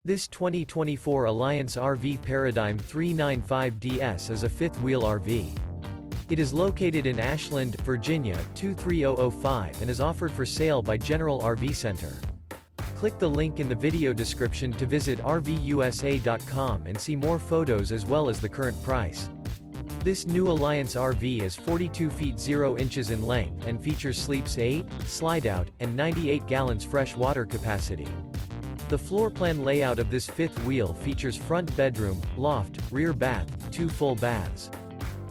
This 2024 Alliance RV Paradigm 395DS is a fifth-wheel RV. It is located in Ashland, Virginia 23005 and is offered for sale by General RV Center. Click the link in the video description to visit RVUSA.com and see more photos as well as the current price. This new Alliance RV is 42 feet 0 inches in length and features sleeps 8, Slideout, and 98 gallons fresh water capacity. The floor plan layout of this fifth wheel features front bedroom, loft, rear bath, 2 full baths.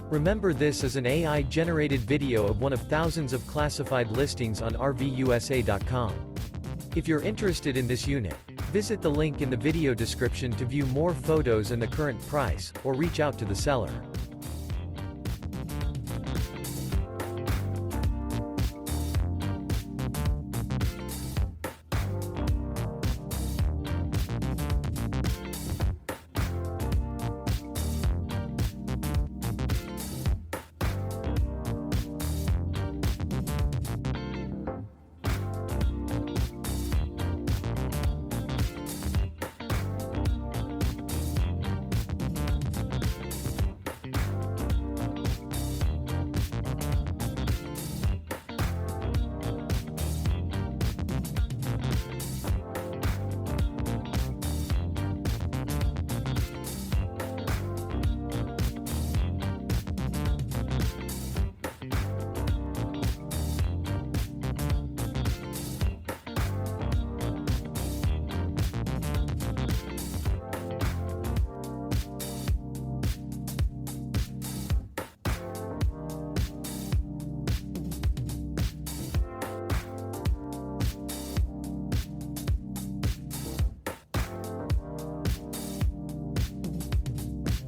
Remember, this is an AI-generated video of one of thousands of classified listings on RVUSA.com. If you're interested in this unit, visit the link in the video description to view more photos and the current price, or reach out to the seller.